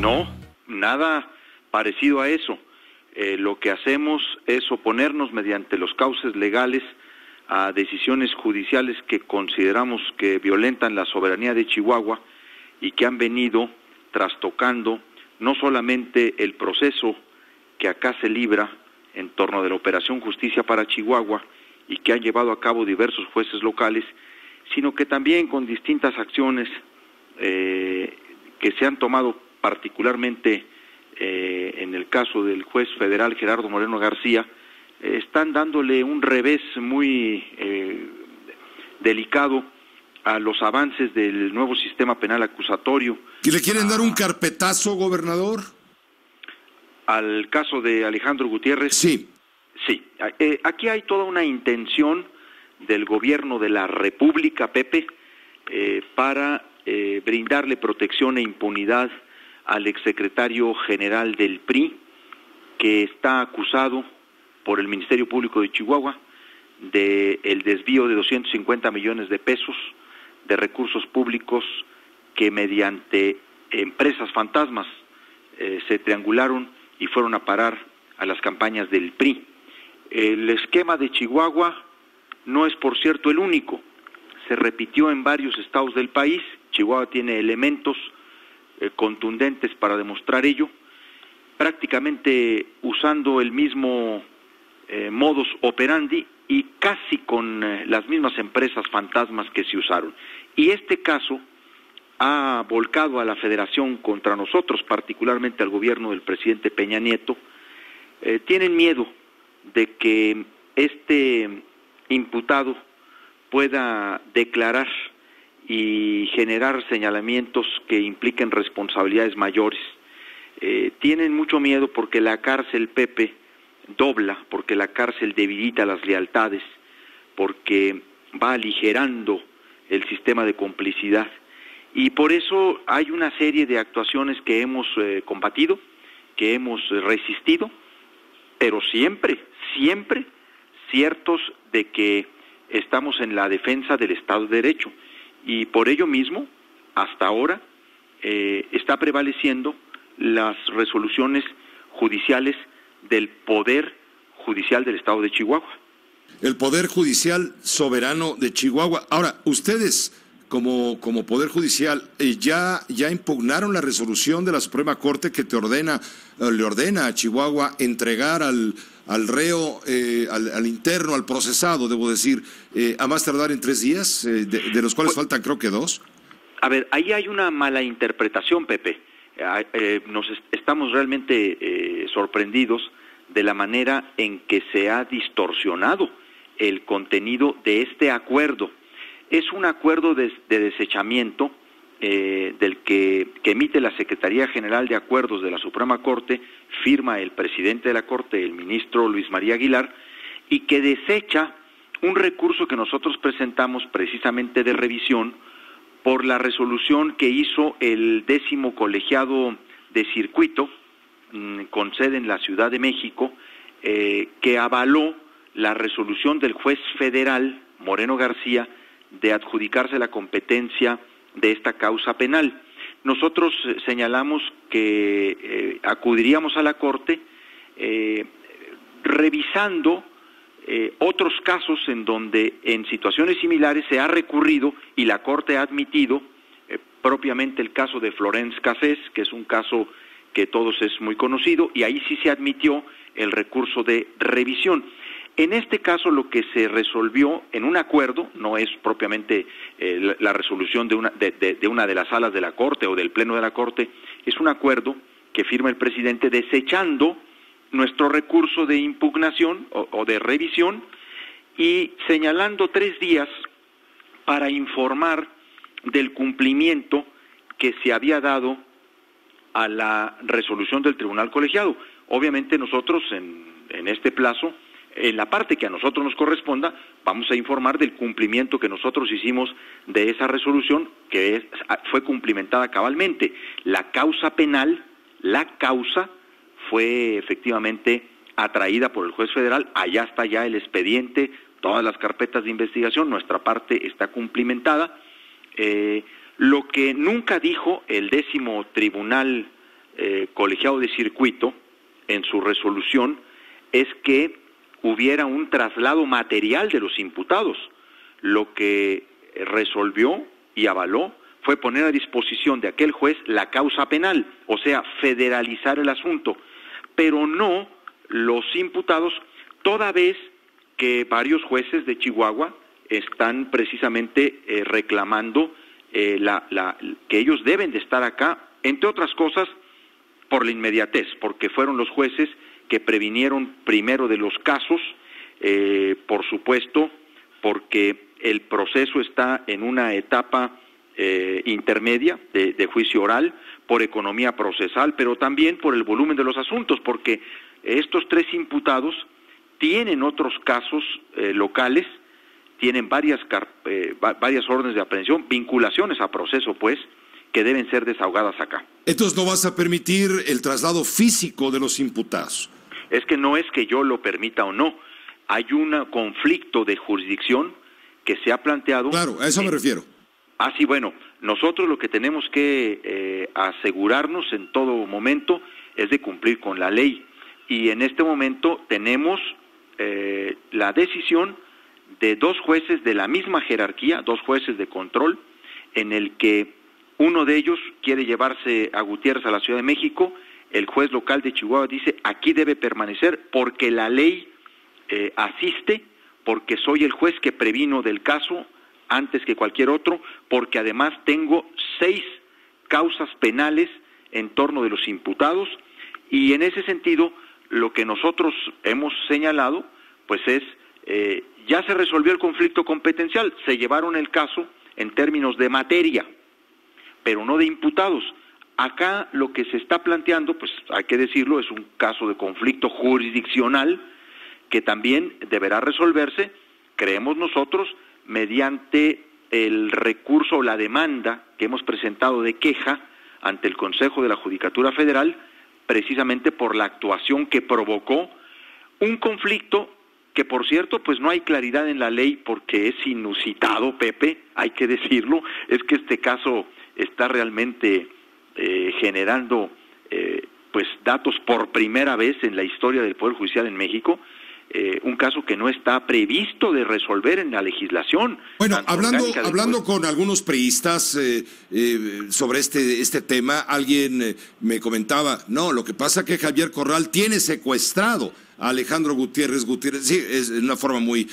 No, nada parecido a eso. Lo que hacemos es oponernos mediante los cauces legales a decisiones judiciales que consideramos que violentan la soberanía de Chihuahua y que han venido trastocando no solamente el proceso que acá se libra en torno de la Operación Justicia para Chihuahua y que han llevado a cabo diversos jueces locales, sino que también con distintas acciones que se han tomado particularmente en el caso del juez federal Gerardo Moreno García, están dándole un revés muy delicado a los avances del nuevo sistema penal acusatorio. ¿Y le quieren dar un carpetazo, gobernador? ¿Al caso de Alejandro Gutiérrez? Sí. Sí, aquí hay toda una intención del gobierno de la República, Pepe, para brindarle protección e impunidad al exsecretario general del PRI, que está acusado por el Ministerio Público de Chihuahua del desvío de 250 millones de pesos de recursos públicos que mediante empresas fantasmas se triangularon y fueron a parar a las campañas del PRI. El esquema de Chihuahua no es, por cierto, el único. Se repitió en varios estados del país. Chihuahua tiene elementos contundentes para demostrar ello, prácticamente usando el mismo modus operandi y casi con las mismas empresas fantasmas que se usaron. Y este caso ha volcado a la Federación contra nosotros, particularmente al gobierno del presidente Peña Nieto. Tienen miedo de que este imputado pueda declarar y generar señalamientos que impliquen responsabilidades mayores. Tienen mucho miedo porque la cárcel, Pepe, dobla, porque la cárcel debilita las lealtades, porque va aligerando el sistema de complicidad. Y por eso hay una serie de actuaciones que hemos combatido, que hemos resistido, pero siempre ciertos de que estamos en la defensa del Estado de Derecho. Y por ello mismo, hasta ahora, está prevaleciendo las resoluciones judiciales del Poder Judicial del Estado de Chihuahua. El Poder Judicial Soberano de Chihuahua. Ahora, ustedes, como Poder Judicial, ya impugnaron la resolución de la Suprema Corte que le ordena a Chihuahua entregar al reo, al interno, al procesado, debo decir, a más tardar en 3 días, de los cuales faltan creo que 2. A ver, ahí hay una mala interpretación, Pepe. Estamos realmente sorprendidos de la manera en que se ha distorsionado el contenido de este acuerdo. Es un acuerdo de desechamiento del que emite la Secretaría General de Acuerdos de la Suprema Corte, firma el presidente de la Corte, el ministro Luis María Aguilar, y que desecha un recurso que nosotros presentamos precisamente de revisión por la resolución que hizo el 10º colegiado de circuito, con sede en la Ciudad de México, que avaló la resolución del juez federal Moreno García de adjudicarse la competencia de esta causa penal. Nosotros señalamos que acudiríamos a la Corte revisando otros casos en donde en situaciones similares se ha recurrido y la Corte ha admitido, propiamente el caso de Florence Cassés, que es un caso que todos es muy conocido, y ahí sí se admitió el recurso de revisión. En este caso lo que se resolvió en un acuerdo, no es propiamente la resolución de una de las salas de la Corte o del Pleno de la Corte, es un acuerdo que firma el presidente desechando nuestro recurso de impugnación o de revisión y señalando 3 días para informar del cumplimiento que se había dado a la resolución del Tribunal Colegiado. Obviamente nosotros en este plazo, en la parte que a nosotros nos corresponda, vamos a informar del cumplimiento que nosotros hicimos de esa resolución, que fue cumplimentada cabalmente. La causa penal, fue efectivamente atraída por el juez federal, allá está ya el expediente, todas las carpetas de investigación, nuestra parte está cumplimentada. Lo que nunca dijo el 10º Tribunal colegiado de circuito, en su resolución, es que hubiera un traslado material de los imputados. Lo que resolvió y avaló fue poner a disposición de aquel juez la causa penal, o sea, federalizar el asunto, pero no los imputados, toda vez que varios jueces de Chihuahua están precisamente reclamando que ellos deben de estar acá, entre otras cosas, por la inmediatez, porque fueron los jueces que previnieron primero de los casos, por supuesto, porque el proceso está en una etapa intermedia de juicio oral, por economía procesal, pero también por el volumen de los asuntos, porque estos tres imputados tienen otros casos locales, tienen varias órdenes de aprehensión, vinculaciones a proceso, pues, que deben ser desahogadas acá. Entonces no vas a permitir el traslado físico de los imputados. Es que no es que yo lo permita o no, hay un conflicto de jurisdicción que se ha planteado. Claro, a eso me refiero. Sí, bueno, nosotros lo que tenemos que asegurarnos en todo momento es de cumplir con la ley, y en este momento tenemos la decisión de dos jueces de la misma jerarquía, dos jueces de control, en el que uno de ellos quiere llevarse a Gutiérrez a la Ciudad de México. El juez local de Chihuahua dice, aquí debe permanecer porque la ley asiste, porque soy el juez que previno del caso antes que cualquier otro, porque además tengo 6 causas penales en torno de los imputados, y en ese sentido lo que nosotros hemos señalado pues es, ya se resolvió el conflicto competencial, se llevaron el caso en términos de materia, pero no de imputados. Acá lo que se está planteando, pues hay que decirlo, es un caso de conflicto jurisdiccional que también deberá resolverse, creemos nosotros, mediante el recurso o la demanda que hemos presentado de queja ante el Consejo de la Judicatura Federal, precisamente por la actuación que provocó un conflicto que, por cierto, pues no hay claridad en la ley porque es inusitado, Pepe, hay que decirlo. Es que este caso está realmente generando pues datos por primera vez en la historia del Poder Judicial en México, un caso que no está previsto de resolver en la legislación. Bueno, hablando con algunos priistas sobre este tema, alguien me comentaba, no, lo que pasa es que Javier Corral tiene secuestrado a Alejandro Gutiérrez, sí, es una forma muy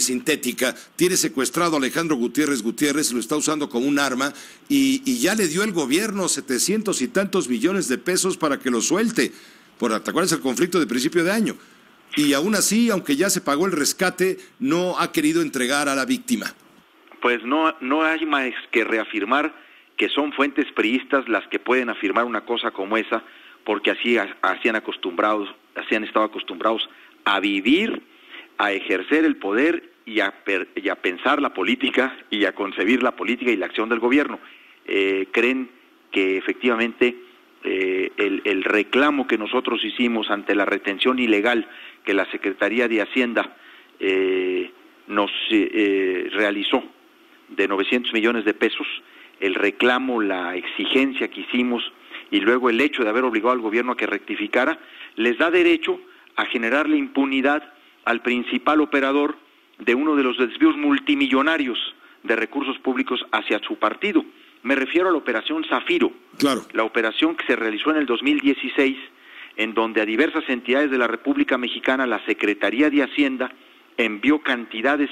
sintética, tiene secuestrado a Alejandro Gutiérrez, lo está usando como un arma y ya le dio el gobierno 700 y tantos millones de pesos para que lo suelte. ¿Te acuerdas el conflicto de principio de año? Y aún así, aunque ya se pagó el rescate, no ha querido entregar a la víctima. Pues no hay más que reafirmar que son fuentes priistas las que pueden afirmar una cosa como esa, porque así han estado acostumbrados a vivir, a ejercer el poder y a pensar la política y a concebir la política y la acción del gobierno. Creen que efectivamente el reclamo que nosotros hicimos ante la retención ilegal que la Secretaría de Hacienda nos realizó de 900 millones de pesos, el reclamo, la exigencia que hicimos y luego el hecho de haber obligado al gobierno a que rectificara, les da derecho a generarle impunidad al principal operador de uno de los desvíos multimillonarios de recursos públicos hacia su partido. Me refiero a la operación Zafiro, claro. La operación que se realizó en el 2016, en donde a diversas entidades de la República Mexicana la Secretaría de Hacienda envió cantidades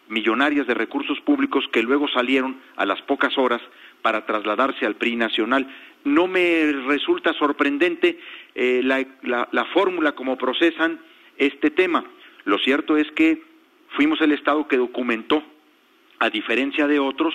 millonarias de recursos públicos que luego salieron a las pocas horas para trasladarse al PRI nacional. No me resulta sorprendente la fórmula como procesan este tema. Lo cierto es que fuimos el Estado que documentó, a diferencia de otros,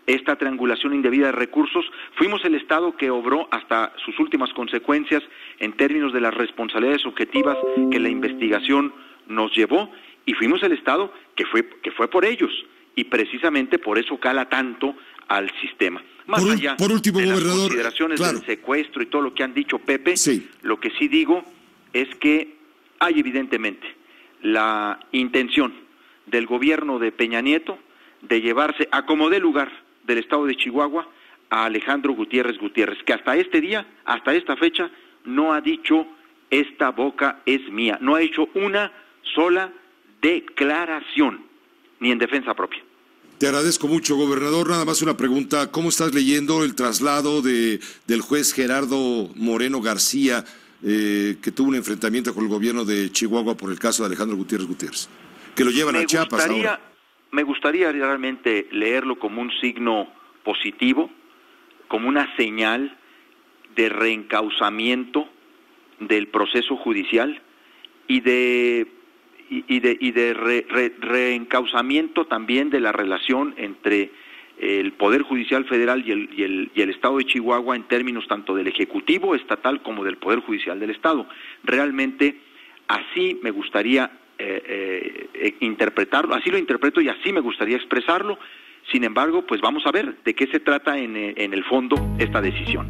esta triangulación indebida de recursos. Fuimos el Estado que obró hasta sus últimas consecuencias en términos de las responsabilidades objetivas que la investigación nos llevó, y fuimos el Estado que fue por ellos, y precisamente por eso cala tanto al sistema. Más allá por último, de las gobernador, consideraciones claro, del secuestro y todo lo que han dicho, Pepe, sí, lo que sí digo es que hay evidentemente la intención del gobierno de Peña Nieto de llevarse a como dé lugar del Estado de Chihuahua a Alejandro Gutiérrez Gutiérrez, que hasta este día, hasta esta fecha, no ha dicho esta boca es mía, no ha hecho una sola declaración, ni en defensa propia. Te agradezco mucho, gobernador. Nada más una pregunta, ¿cómo estás leyendo el traslado del juez Gerardo Moreno García, que tuvo un enfrentamiento con el gobierno de Chihuahua por el caso de Alejandro Gutiérrez Gutiérrez, que lo llevan a Chiapas ahora? Me gustaría realmente leerlo como un signo positivo, como una señal de reencauzamiento del proceso judicial y de reencauzamiento también de la relación entre el Poder Judicial Federal y el Estado de Chihuahua en términos tanto del Ejecutivo estatal como del Poder Judicial del Estado. Realmente así me gustaría interpretarlo, así lo interpreto y así me gustaría expresarlo. Sin embargo, pues vamos a ver de qué se trata en el fondo esta decisión.